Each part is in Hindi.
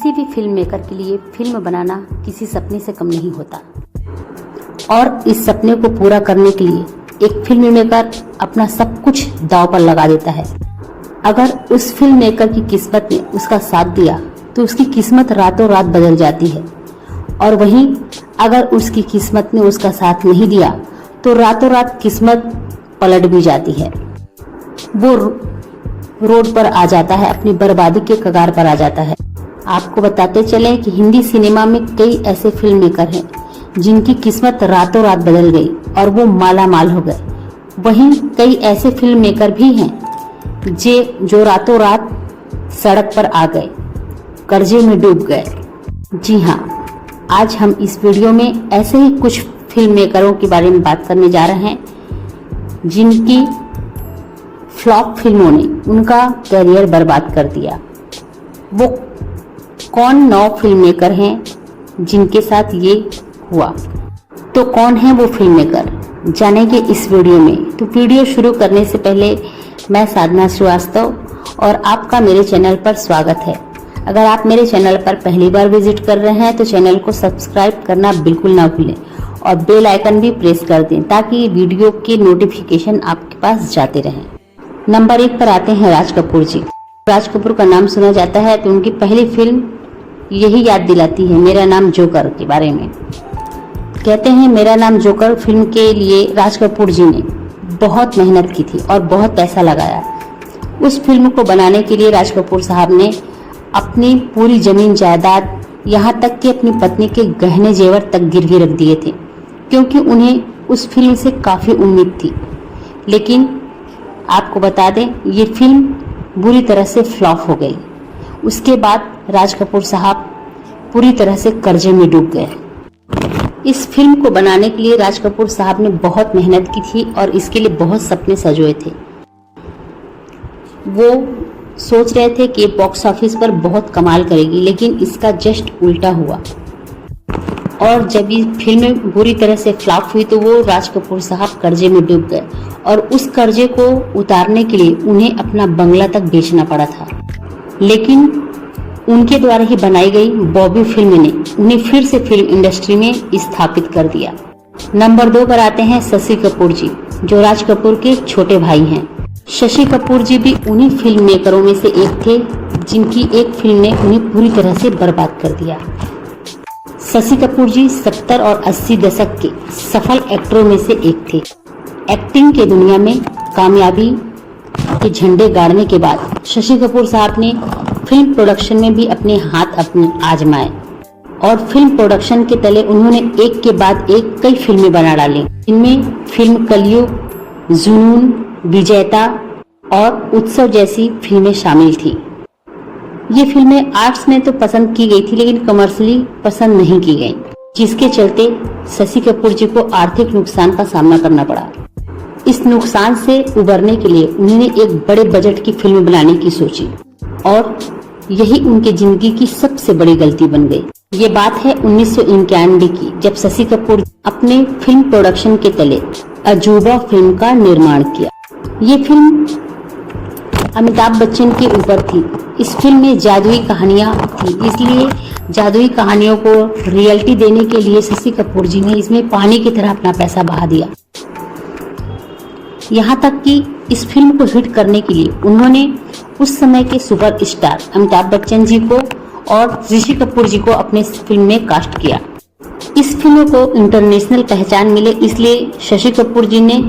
किसी भी फिल्म मेकर के लिए फिल्म बनाना किसी सपने से कम नहीं होता और इस सपने को पूरा करने के लिए एक फिल्म मेकर अपना सब कुछ दांव पर लगा देता है। अगर उस फिल्म मेकर की किस्मत ने उसका साथ दिया तो उसकी किस्मत रातों रात बदल जाती है, और वहीं अगर उसकी किस्मत ने उसका साथ नहीं दिया तो रातों रात किस्मत पलट भी जाती है। वो रोड पर आ जाता है, अपनी बर्बादी के कगार पर आ जाता है। आपको बताते चलें कि हिंदी सिनेमा में कई ऐसे फिल्म मेकर हैं जिनकी किस्मत रातों रात बदल गई और वो माला माल हो गए। वहीं कई ऐसे फिल्म मेकर भी हैं जो रातों रात सड़क पर आ गए, कर्जे में डूब गए। जी हाँ, आज हम इस वीडियो में ऐसे ही कुछ फिल्म मेकरों के बारे में बात करने जा रहे हैं जिनकी फ्लॉप फिल्मों ने उनका करियर बर्बाद कर दिया। वो कौन 9 फिल्म मेकर हैं जिनके साथ ये हुआ? तो कौन है वो फिल्म मेकर, जानेंगे इस वीडियो में। तो वीडियो शुरू करने से पहले मैं साधना श्रीवास्तव और आपका मेरे चैनल पर स्वागत है। अगर आप मेरे चैनल पर पहली बार विजिट कर रहे हैं तो चैनल को सब्सक्राइब करना बिल्कुल ना भूलें और बेल आइकन भी प्रेस कर दें ताकि वीडियो के नोटिफिकेशन आपके पास जाते रहें। नंबर 1 पर आते हैं राज कपूर जी। राज कपूर का नाम सुना जाता है तो उनकी पहली फिल्म यही याद दिलाती है, मेरा नाम जोकर के बारे में। कहते हैं मेरा नाम जोकर फिल्म के लिए राज कपूर जी ने बहुत मेहनत की थी और बहुत पैसा लगाया। उस फिल्म को बनाने के लिए राज कपूर साहब ने अपनी पूरी जमीन जायदाद, यहाँ तक कि अपनी पत्नी के गहने जेवर तक गिरवी रख दिए थे, क्योंकि उन्हें उस फिल्म से काफी उम्मीद थी। लेकिन आपको बता दें, ये फिल्म बुरी तरह से फ्लॉप हो गई। उसके बाद राज कपूर साहब पूरी तरह से कर्जे में डूब गए। इस फिल्म को बनाने के लिए राज कपूर साहब ने बहुत मेहनत की थी और इसके लिए बहुत सपने सजोए थे। वो सोच रहे थे कि बॉक्स ऑफिस पर बहुत कमाल करेगी, लेकिन इसका जस्ट उल्टा हुआ। और जब ये फिल्म बुरी तरह से फ्लॉप हुई तो वो राज कपूर साहब कर्जे में डूब गए और उस कर्जे को उतारने के लिए उन्हें अपना बंगला तक बेचना पड़ा था। लेकिन उनके द्वारा ही बनाई गई बॉबी फिल्म ने उन्हें फिर से फिल्म इंडस्ट्री में स्थापित कर दिया। नंबर 2 पर आते हैं शशि कपूर जी, जो राज कपूर के छोटे भाई हैं। शशि कपूर जी भी उन्हीं फिल्म मेकरों में से एक थे जिनकी एक फिल्म ने उन्हें पूरी तरह से बर्बाद कर दिया। शशि कपूर जी 70 और 80 दशक के सफल एक्टरों में से एक थे। एक्टिंग के दुनिया में कामयाबी के झंडे गाड़ने के बाद शशि कपूर साहब ने फिल्म प्रोडक्शन में भी अपने हाथ आजमाए और फिल्म प्रोडक्शन के तले उन्होंने एक के बाद एक कई फिल्में बना डाली। इनमें फिल्म कलयुग, जुनून, विजेता और उत्सव जैसी फिल्में शामिल थी। ये फिल्में आर्ट्स में तो पसंद की गई थी, लेकिन कमर्शियली पसंद नहीं की गई, जिसके चलते शशि कपूर जी को आर्थिक नुकसान का सामना करना पड़ा। इस नुकसान से उबरने के लिए उन्होंने एक बड़े बजट की फिल्म बनाने की सोची और यही उनके जिंदगी की सबसे बड़ी गलती बन गई। ये बात है 1991 की, जब शशि कपूर अपने फिल्म प्रोडक्शन के तले अजूबा फिल्म का निर्माण किया। ये फिल्म अमिताभ बच्चन के ऊपर थी। इस फिल्म में जादुई कहानियां थी, इसलिए जादुई कहानियों को रियलिटी देने के लिए शशि कपूर जी ने इसमें पानी की तरह अपना पैसा बहा दिया। यहाँ तक कि इस फिल्म को हिट करने के लिए उन्होंने उस समय के सुपरस्टार अमिताभ बच्चन जी को और ऋषि कपूर जी को अपने फिल्म में कास्ट किया। इस फिल्म को इंटरनेशनल पहचान मिले, इसलिए शशि कपूर जी ने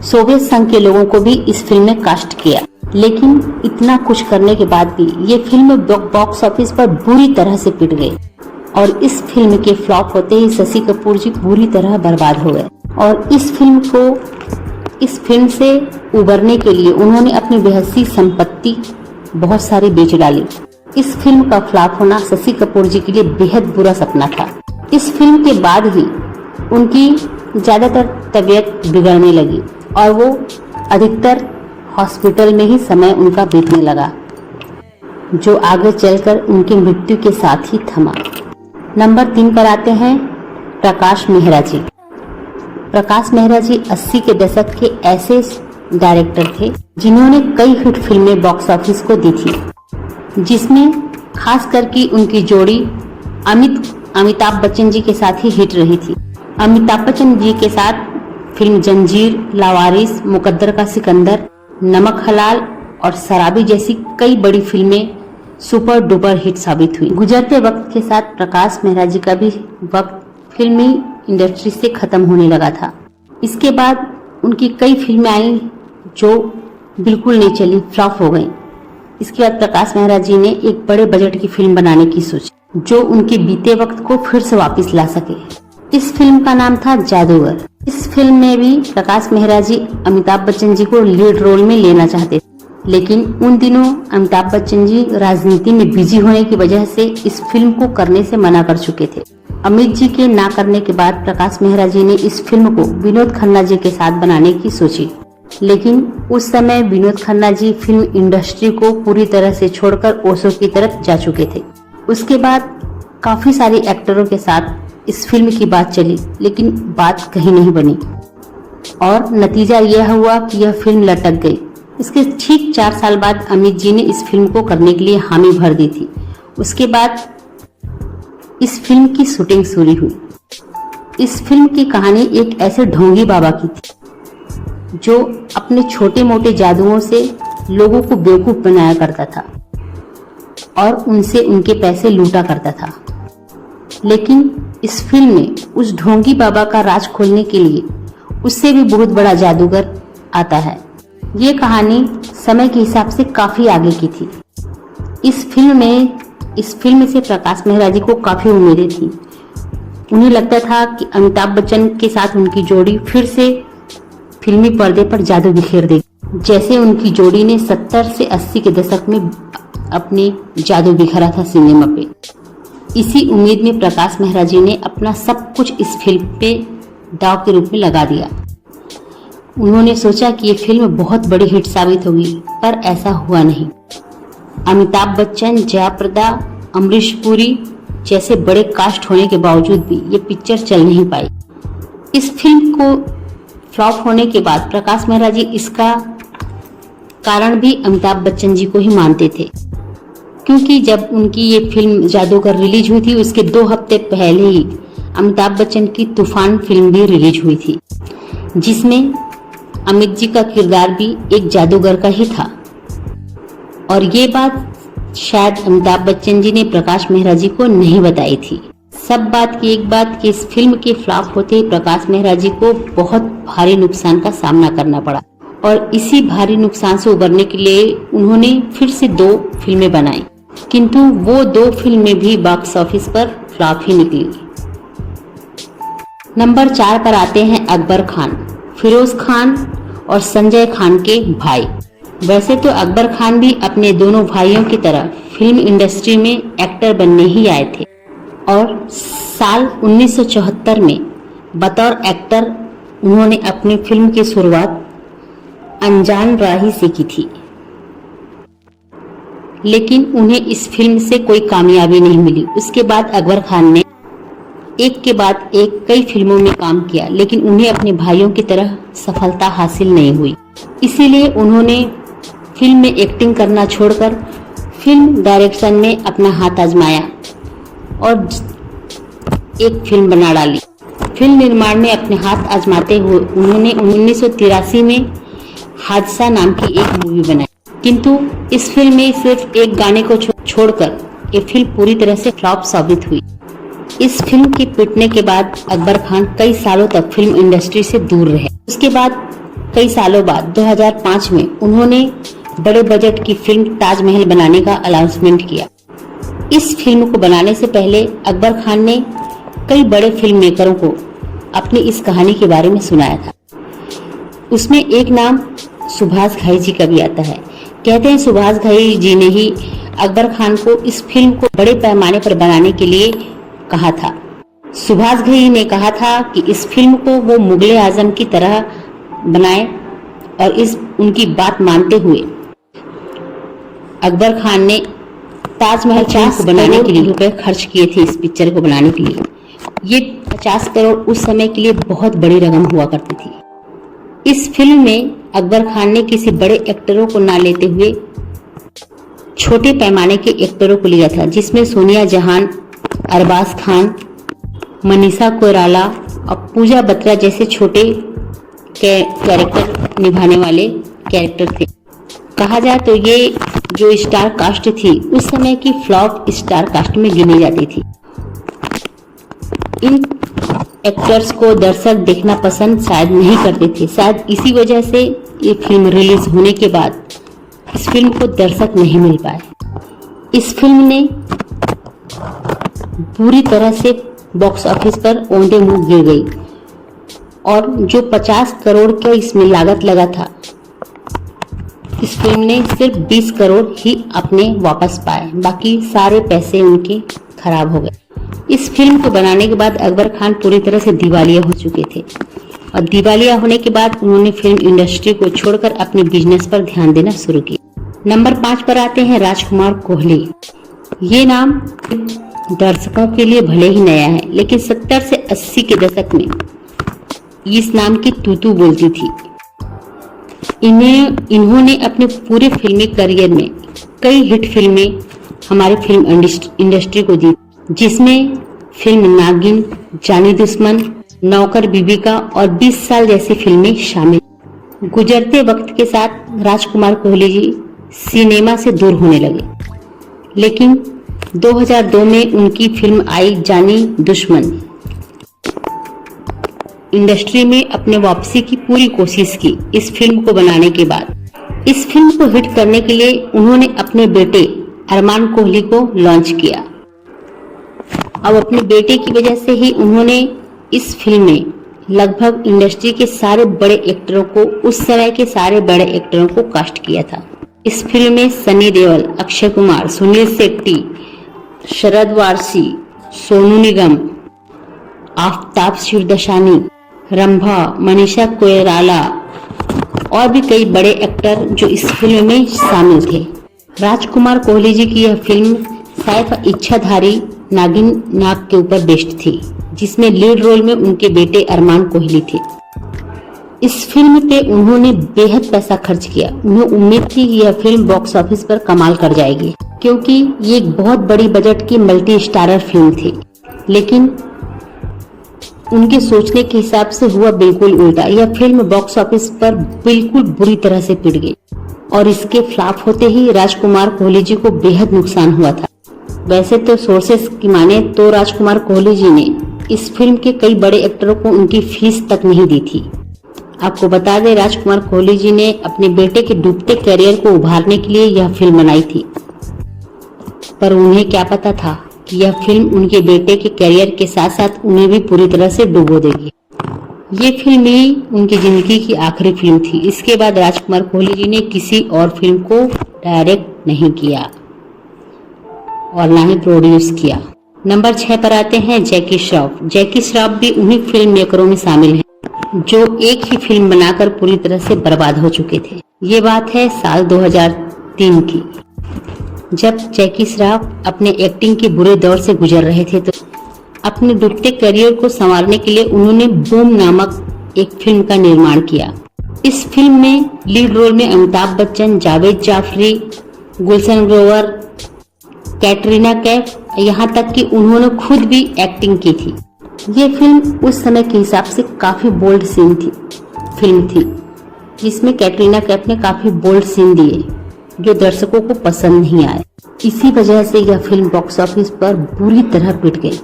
सोवियत संघ के लोगों को भी इस फिल्म में कास्ट किया। लेकिन इतना कुछ करने के बाद भी ये फिल्म बॉक्स ऑफिस पर बुरी तरह से पिट गई और इस फिल्म के फ्लॉप होते ही शशि कपूर जी पूरी तरह बर्बाद हो गए। और इस फिल्म से उबरने के लिए उन्होंने अपनी बेहसी संपत्ति बहुत सारी बेच डाली। इस फिल्म का फ्लॉप होना शशि कपूर जी के लिए बेहद बुरा सपना था। इस फिल्म के बाद ही उनकी ज्यादातर तबीयत बिगड़ने लगी और वो अधिकतर हॉस्पिटल में ही समय उनका बीतने लगा, जो आगे चलकर उनकी मृत्यु के साथ ही थमा। नंबर 3 पर आते हैं प्रकाश मेहरा जी। प्रकाश मेहरा जी 80 के दशक के ऐसे डायरेक्टर थे जिन्होंने कई हिट फिल्में बॉक्स ऑफिस को दी थी, जिसमें खास करके उनकी जोड़ी अमिताभ बच्चन जी के साथ ही हिट रही थी। अमिताभ बच्चन जी के साथ फिल्म जंजीर, लावारिस, मुकद्दर का सिकंदर, नमक हलाल और शराबी जैसी कई बड़ी फिल्में सुपर डुपर हिट साबित हुई। गुजरते वक्त के साथ प्रकाश मेहरा जी का भी वक्त फिल्मी इंडस्ट्री से खत्म होने लगा था। इसके बाद उनकी कई फिल्में आई जो बिल्कुल नहीं चली, फ्लॉप हो गई। इसके बाद प्रकाश मेहरा जी ने एक बड़े बजट की फिल्म बनाने की सोची जो उनके बीते वक्त को फिर से वापस ला सके। इस फिल्म का नाम था जादूगर। इस फिल्म में भी प्रकाश मेहरा जी अमिताभ बच्चन जी को लीड रोल में लेना चाहते थे, लेकिन उन दिनों अमिताभ बच्चन जी राजनीति में बिजी होने की वजह से इस फिल्म को करने से मना कर चुके थे। अमित जी के ना करने के बाद प्रकाश मेहरा जी ने इस फिल्म को विनोद खन्ना जी के साथ बनाने की सोची, लेकिन उस समय विनोद खन्ना जी फिल्म इंडस्ट्री को पूरी तरह से छोड़कर ओशो की तरफ जा चुके थे। उसके बाद काफी सारे एक्टरों के साथ इस फिल्म की बात चली, लेकिन बात कहीं नहीं बनी और नतीजा यह हुआ कि यह फिल्म लटक गई। इसके ठीक 4 साल बाद अमित जी ने इस फिल्म को करने के लिए हामी भर दी थी। उसके बाद इस फिल्म की शूटिंग शुरू हुई। इस फिल्म की कहानी एक ऐसे ढोंगी बाबा की थी जो अपने छोटे मोटे जादुओं से लोगों को बेवकूफ बनाया करता था और उनसे उनके पैसे लूटा करता था। लेकिन इस फिल्म में उस ढोंगी बाबा का राज खोलने के लिए उससे भी बहुत बड़ा जादूगर आता है। ये कहानी समय के हिसाब से काफी आगे की थी। इस फिल्म से प्रकाश मेहरा जी को काफी उम्मीदें थी। उन्हें लगता था कि अमिताभ बच्चन के साथ उनकी जोड़ी फिर से फिल्मी पर्दे पर जादू बिखेर देगी, जैसे उनकी जोड़ी ने 70 से 80 के दशक में अपने जादू बिखरा था सिनेमा पे। इसी उम्मीद में प्रकाश मेहरा जी ने अपना सब कुछ इस फिल्म पे दांव के रूप में लगा दिया। उन्होंने सोचा कि ये फिल्म बहुत बड़ी हिट साबित होगी, पर ऐसा हुआ नहीं। अमिताभ बच्चन, जयाप्रदा, अमरीश पुरी जैसे बड़े कास्ट होने के बावजूद भी ये पिक्चर चल नहीं पाई। इस फिल्म को फ्लॉप होने के बाद प्रकाश मेहरा जी इसका कारण भी अमिताभ बच्चन जी को ही मानते थे, क्योंकि जब उनकी ये फिल्म जादूगर रिलीज हुई थी उसके 2 हफ्ते पहले ही अमिताभ बच्चन की तूफान फिल्म भी रिलीज हुई थी, जिसमें अमित जी का किरदार भी एक जादूगर का ही था। और ये बात शायद अमिताभ बच्चन जी ने प्रकाश मेहरा जी को नहीं बताई थी। सब बात की एक बात कि इस फिल्म के फ्लॉप होते ही प्रकाश मेहरा जी को बहुत भारी नुकसान का सामना करना पड़ा और इसी भारी नुकसान से उबरने के लिए उन्होंने फिर से 2 फिल्में बनाई, किंतु वो 2 फिल्में भी बॉक्स ऑफिस पर फ्लॉप ही निकली। नंबर 4 पर आते हैं अकबर खान, फिरोज खान और संजय खान के भाई। वैसे तो अकबर खान भी अपने दोनों भाइयों की तरह फिल्म इंडस्ट्री में एक्टर बनने ही आए थे और साल 1974 में बतौर एक्टर उन्होंने अपनी फिल्म की शुरुआत अनजान राही से की थी, लेकिन उन्हें इस फिल्म से कोई कामयाबी नहीं मिली। उसके बाद अकबर खान ने एक के बाद एक कई फिल्मों में काम किया, लेकिन उन्हें अपने भाइयों की तरह सफलता हासिल नहीं हुई। इसीलिए उन्होंने फिल्म में एक्टिंग करना छोड़कर फिल्म डायरेक्शन में अपना हाथ आजमाया और एक फिल्म बना डाली। फिल्म निर्माण में अपने हाथ आजमाते हुए उन्होंने 1983 में हादसा नाम की एक मूवी बनाई, किंतु इस फिल्म में सिर्फ एक गाने को छोड़कर ये फिल्म पूरी तरह से फ्लॉप साबित हुई। इस फिल्म के पिटने के बाद अकबर खान कई सालों तक फिल्म इंडस्ट्री से दूर रहे। उसके बाद कई सालों बाद 2005 में उन्होंने बड़े बजट की फिल्म ताजमहल बनाने का अनाउंसमेंट किया। इस फिल्म को बनाने से पहले अकबर खान ने कई बड़े फिल्म मेकरों को अपनी इस कहानी के बारे में सुनाया था। उसमें एक नाम सुभाष घई जी का भी आता है। कहते हैं सुभाष घई जी ने ही अकबर खान को इस फिल्म को बड़े पैमाने पर बनाने के लिए कहा था। सुभाष घई ने कहा था कि इस फिल्म को वो मुगले आजम की तरह बनाए और उनकी बात मानते हुए अकबर खान ने ताजमहल 50 को बनाने के लिए रुपए खर्च किए थे। इस पिक्चर को बनाने के लिए ये 50 करोड़ उस समय के लिए बहुत बड़ी रकम हुआ करती थी। इस फिल्म में अकबर खान ने किसी बड़े एक्टरों को ना लेते हुए छोटे पैमाने के एक्टरों को लिया था, जिसमें सोनिया जहान, अरबाज खान, मनीषा कोइराला और पूजा बत्रा जैसे छोटे कैरेक्टर निभाने वाले कैरेक्टर थे। कहा जाए तो ये जो स्टार कास्ट थी उस समय की फ्लॉप स्टार कास्ट में गिनी जाती थी। इन एक्टर्स को दर्शक देखना पसंद शायद नहीं करते थे। शायद इसी वजह से ये फिल्म रिलीज होने के बाद इस फिल्म को दर्शक नहीं मिल पाए। इस फिल्म ने पूरी तरह से बॉक्स ऑफिस पर औंधे मुंह गिर गई और जो 50 करोड़ का इसमें लागत लगा था, इस फिल्म ने सिर्फ 20 करोड़ ही अपने वापस पाए, बाकी सारे पैसे उनके खराब हो गए। इस फिल्म को बनाने के बाद अकबर खान पूरी तरह से दिवालिया हो चुके थे और दिवालिया होने के बाद उन्होंने फिल्म इंडस्ट्री को छोड़कर अपने बिजनेस पर ध्यान देना शुरू किया। नंबर 5 पर आते हैं राजकुमार कोहली। ये नाम दर्शकों के लिए भले ही नया है, लेकिन 70 से 80 के दशक में इस नाम की तू बोलती थी। इन्होंने अपने पूरे फिल्मी करियर में कई हिट फिल्में हमारी फिल्म इंडस्ट्री को दी, जिसमें फिल्म नागिन, जानी दुश्मन, नौकर बीबी का और 20 साल जैसी फिल्में शामिल। गुजरते वक्त के साथ राजकुमार कोहली जी सिनेमा से दूर होने लगे, लेकिन 2002 में उनकी फिल्म आई जानी दुश्मन। इंडस्ट्री में अपने वापसी की पूरी कोशिश की इस फिल्म को बनाने के बाद। इस फिल्म को हिट करने के लिए उन्होंने अपने बेटे अरमान कोहली को लॉन्च किया। अब अपने बेटे की वजह से ही उन्होंने इस फिल्म में लगभग इंडस्ट्री के सारे बड़े एक्टरों को, उस समय के सारे बड़े एक्टरों को कास्ट किया था। इस फिल्म में सनी देओल, अक्षय कुमार, सुनील शेट्टी, शरद वारसी, सोनू निगम, आफताब शिवदसानी, रंभा, मनीषा कोइराला और भी कई बड़े एक्टर जो इस फिल्म में शामिल थे। राजकुमार कोहली जी की यह फिल्म शायद इच्छाधारी नागिन नाग के ऊपर बेस्ड थी, जिसमें लीड रोल में उनके बेटे अरमान कोहली थे। इस फिल्म पे उन्होंने बेहद पैसा खर्च किया। उन्हें उम्मीद थी कि यह फिल्म बॉक्स ऑफिस पर कमाल कर जाएगी, क्योंकि ये एक बहुत बड़ी बजट की मल्टी स्टारर फिल्म थी। लेकिन उनके सोचने के हिसाब से हुआ बिल्कुल उल्टा। यह फिल्म बॉक्स ऑफिस पर बिल्कुल बुरी तरह से पिट गई और इसके फ्लॉप होते ही राजकुमार कोहली जी को बेहद नुकसान हुआ था। वैसे तो सोर्सेस की माने तो राजकुमार कोहली जी ने इस फिल्म के कई बड़े एक्टरों को उनकी फीस तक नहीं दी थी। आपको बता दें, राजकुमार कोहली जी ने अपने बेटे के डूबते करियर को उभारने के लिए यह फिल्म बनाई थी, पर उन्हें क्या पता था कि यह फिल्म उनके बेटे के करियर के साथ साथ उन्हें भी पूरी तरह से डुबो देगी। ये फिल्म ही उनकी जिंदगी की आखिरी फिल्म थी। इसके बाद राजकुमार कोहली जी ने किसी और फिल्म को डायरेक्ट नहीं किया और ना ही प्रोड्यूस किया। नंबर 6 पर आते हैं जैकी श्रॉफ। जैकी श्रॉफ भी उन्हीं फिल्म मेकरों में शामिल हैं जो एक ही फिल्म बनाकर पूरी तरह से बर्बाद हो चुके थे। ये बात है साल 2003 की, जब जैकी श्रॉफ अपने एक्टिंग के बुरे दौर से गुजर रहे थे। तो अपने डूबते करियर को संवारने के लिए उन्होंने बूम नामक एक फिल्म का निर्माण किया। इस फिल्म में लीड रोल में अमिताभ बच्चन, जावेद जाफरी, गुलशन ग्रोवर, कैटरीना कैफ, यहाँ तक कि उन्होंने खुद भी एक्टिंग की थी। ये फिल्म उस समय के हिसाब से काफी बोल्ड फिल्म थी, जिसमें कैटरीना कैफ ने काफी बोल्ड सीन दिए जो दर्शकों को पसंद नहीं आए। इसी वजह से यह फिल्म बॉक्स ऑफिस पर बुरी तरह पिट गई।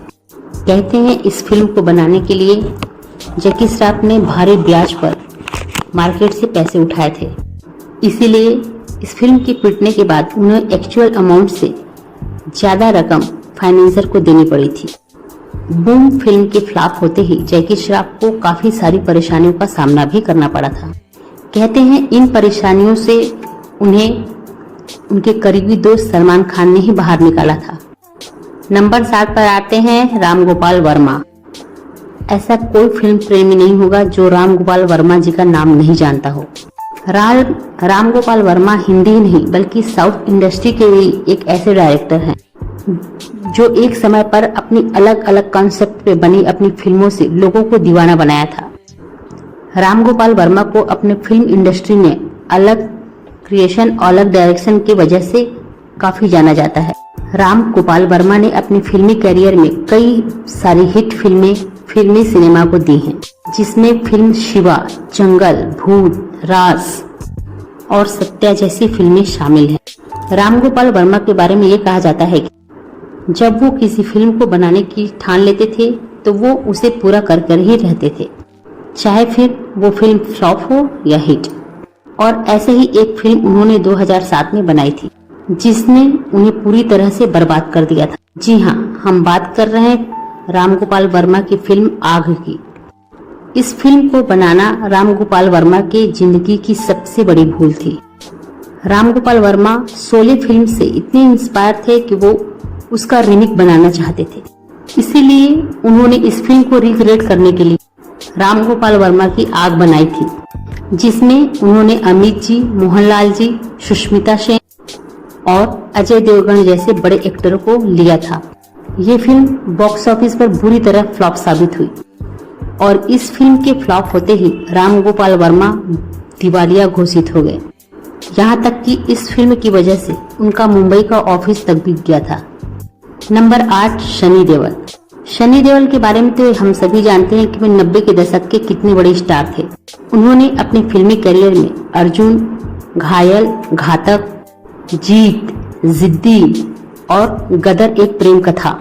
कहते हैं इस फिल्म को बनाने के लिए जैकी श्रॉफ ने भारी ब्याज पर मार्केट से पैसे उठाए थे। इसीलिए इस फिल्म के पिटने के बाद उन्हें एक्चुअल अमाउंट से ज्यादा रकम फाइनेंसर को देनी पड़ी थी। बूम फिल्म के फ्लॉप होते ही जैकी श्रॉफ को काफी सारी परेशानियों का सामना भी करना पड़ा था। कहते हैं इन परेशानियों से उन्हें उनके करीबी दोस्त सलमान खान ने ही बाहर निकाला था। नंबर 7 पर आते हैं राम गोपाल वर्मा। ऐसा कोई फिल्म प्रेमी नहीं होगा जो राम गोपाल वर्मा जी का नाम नहीं जानता हो। राम गोपाल वर्मा हिंदी ही नहीं बल्कि साउथ इंडस्ट्री के भी एक ऐसे डायरेक्टर हैं जो एक समय पर अपनी अलग अलग कॉन्सेप्ट पे बनी अपनी फिल्मों से लोगों को दीवाना बनाया था। राम गोपाल वर्मा को अपने फिल्म इंडस्ट्री में अलग क्रिएशन और अलग डायरेक्शन की वजह से काफी जाना जाता है। राम गोपाल वर्मा ने अपने फिल्मी करियर में कई सारी हिट फिल्में फिल्मी सिनेमा को दी हैं, जिसमें फिल्म शिवा, जंगल, भूत, रास और सत्या जैसी फिल्में शामिल हैं। राम गोपाल वर्मा के बारे में ये कहा जाता है कि जब वो किसी फिल्म को बनाने की ठान लेते थे तो वो उसे पूरा कर कर ही रहते थे, चाहे फिर वो फिल्म फ्लॉप हो या हिट। और ऐसे ही एक फिल्म उन्होंने 2007 में बनाई थी, जिसने उन्हें पूरी तरह से बर्बाद कर दिया था। जी हाँ, हम बात कर रहे हैं राम गोपाल वर्मा की फिल्म आग की। इस फिल्म को बनाना राम गोपाल वर्मा के जिंदगी की सबसे बड़ी भूल थी। राम गोपाल वर्मा शोले फिल्म से इतने इंस्पायर थे कि वो उसका रीमेक बनाना चाहते थे। इसीलिए उन्होंने इस फिल्म को रिक्रिएट करने के लिए राम गोपाल वर्मा की आग बनाई थी, जिसमें उन्होंने अमित जी, मोहनलाल जी, सुष्मिता सेन और अजय देवगन जैसे बड़े एक्टरों को लिया था। ये फिल्म बॉक्स ऑफिस पर बुरी तरह फ्लॉप साबित हुई और इस फिल्म के फ्लॉप होते ही राम गोपाल वर्मा दिवालिया घोषित हो गए। यहाँ तक कि इस फिल्म की वजह से उनका मुंबई का ऑफिस तक बिक गया था। नंबर 8, सनी देओल। सनी देओल के बारे में तो हम सभी जानते हैं कि वे 90 के दशक के कितने बड़े स्टार थे। उन्होंने अपने फिल्मी करियर में अर्जुन, घायल, घातक, जीत, जिद्दी और गदर एक प्रेम कथा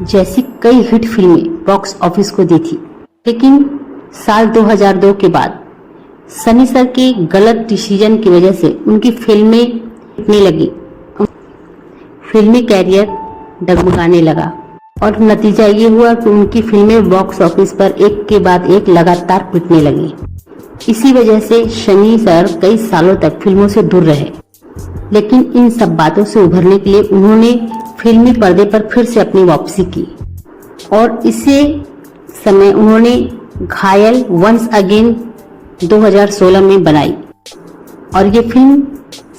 जैसी कई हिट फिल्में बॉक्स ऑफिस को दी थी। लेकिन साल 2002 के बाद सनी सर के गलत डिसीजन की वजह से उनकी फिल्में बिकने लगी, फिल्मी कैरियर डगमगाने लगा और नतीजा ये हुआ कि उनकी फिल्में बॉक्स ऑफिस पर एक के बाद एक लगातार पिटने लगी। इसी वजह से सनी सर कई सालों तक फिल्मों से दूर रहे। लेकिन इन सब बातों से उभरने के लिए उन्होंने फिल्मी पर्दे पर फिर से अपनी वापसी की और इसी समय उन्होंने घायल वंस अगेन 2016 में बनाई और ये फिल्म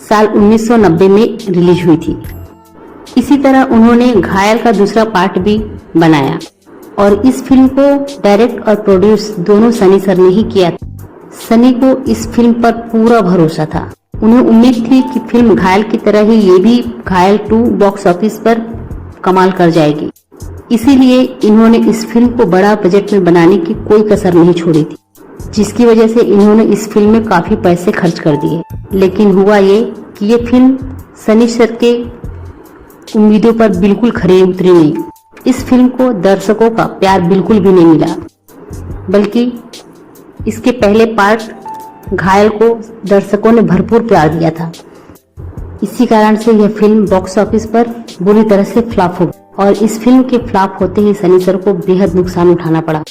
साल 1990 में रिलीज हुई थी। इसी तरह उन्होंने घायल का दूसरा पार्ट भी बनाया और इस फिल्म को डायरेक्ट और प्रोड्यूस दोनों सनी सर ने ही किया। सनी को इस फिल्म पर पूरा भरोसा था। उन्हें उम्मीद थी कि फिल्म घायल की तरह ही ये भी घायल 2 बॉक्स ऑफिस पर कमाल कर जाएगी। इसीलिए इन्होंने इस फिल्म को बड़ा बजट में बनाने की कोई कसर नहीं छोड़ी थी, जिसकी वजह से इन्होंने इस फिल्म में काफी पैसे खर्च कर दिए। लेकिन हुआ ये कि ये फिल्म सनी सर के उम्मीदों पर बिल्कुल खरी उतरी नहीं। इस फिल्म को दर्शकों का प्यार बिल्कुल भी नहीं मिला, बल्कि इसके पहले पार्ट घायल को दर्शकों ने भरपूर प्यार दिया था। इसी कारण से यह फिल्म बॉक्स ऑफिस पर बुरी तरह से फ्लॉप हो गई और इस फिल्म के फ्लॉप होते ही सनी सर को बेहद नुकसान उठाना पड़ा।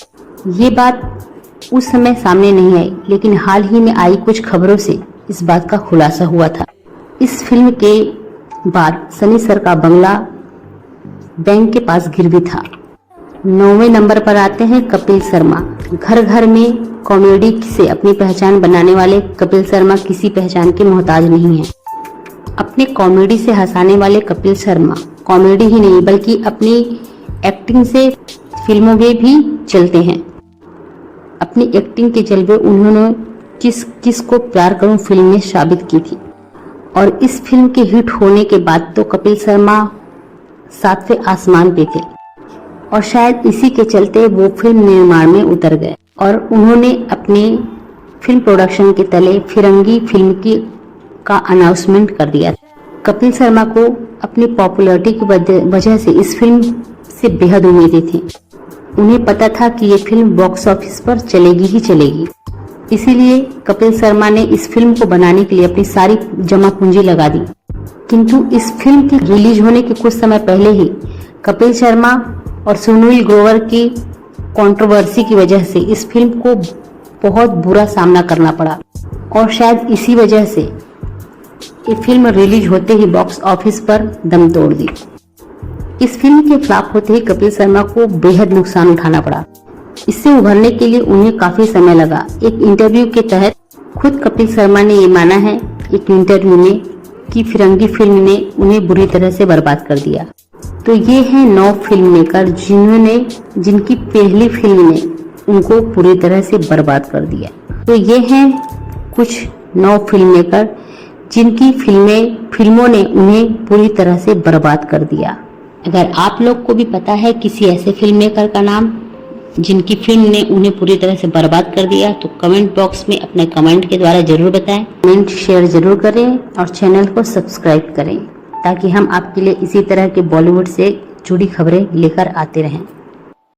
ये बात उस समय सामने नहीं आई, लेकिन हाल ही में आई कुछ खबरों से इस बात का खुलासा हुआ था। इस फिल्म के बाद सनी सर का बंगला बैंक के पास गिरवी था। 9वें नंबर पर आते हैं कपिल शर्मा। घर घर में कॉमेडी से अपनी पहचान बनाने वाले कपिल शर्मा किसी पहचान के मोहताज नहीं हैं। अपने कॉमेडी से हंसाने वाले कपिल शर्मा कॉमेडी ही नहीं बल्कि अपनी एक्टिंग से फिल्मों में भी चलते हैं। अपनी एक्टिंग के जलवे उन्होंने किस किस को प्यार करूं फिल्म में साबित की थी और इस फिल्म के हिट होने के बाद तो कपिल शर्मा 7वें आसमान पे थे और शायद इसी के चलते वो फिल्म निर्माण में उतर गए और उन्होंने अपने फिल्म प्रोडक्शन के तले फिरंगी फिल्म का अनाउंसमेंट कर दिया। कपिल शर्मा को अपनी पॉपुलैरिटी की वजह से इस फिल्म से बेहद उम्मीदें थी। उन्हें पता था कि ये फिल्म बॉक्स ऑफिस पर चलेगी ही चलेगी, इसीलिए कपिल शर्मा ने इस फिल्म को बनाने के लिए अपनी सारी जमा पूंजी लगा दी। किंतु इस फिल्म की रिलीज होने के कुछ समय पहले ही कपिल शर्मा और सुनील ग्रोवर की कंट्रोवर्सी की वजह से इस फिल्म को बहुत बुरा सामना करना पड़ा और शायद इसी वजह से ये फिल्म रिलीज होते ही बॉक्स ऑफिस पर दम तोड़ दी। इस फिल्म के फ्लॉप होते ही कपिल शर्मा को बेहद नुकसान उठाना पड़ा। इससे उभरने के लिए उन्हें काफी समय लगा। एक इंटरव्यू के तहत खुद कपिल शर्मा ने ये माना है एक इंटरव्यू में कि फिरंगी फिल्म ने उन्हें बुरी तरह से बर्बाद कर दिया। तो ये हैं 9 फिल्म मेकर जिनकी पहली फिल्म ने उनको पूरी तरह से बर्बाद कर दिया। तो ये हैं कुछ 9 फिल्म मेकर जिनकी फिल्मों ने उन्हें पूरी तरह से बर्बाद कर दिया। अगर आप लोग को भी पता है किसी ऐसे फिल्म मेकर का नाम जिनकी फिल्म ने उन्हें पूरी तरह से बर्बाद कर दिया, तो कमेंट बॉक्स में अपने कमेंट के द्वारा जरूर बताएं। कमेंट शेयर जरूर करें और चैनल को सब्सक्राइब करें ताकि हम आपके लिए इसी तरह के बॉलीवुड से जुड़ी खबरें लेकर आते रहें।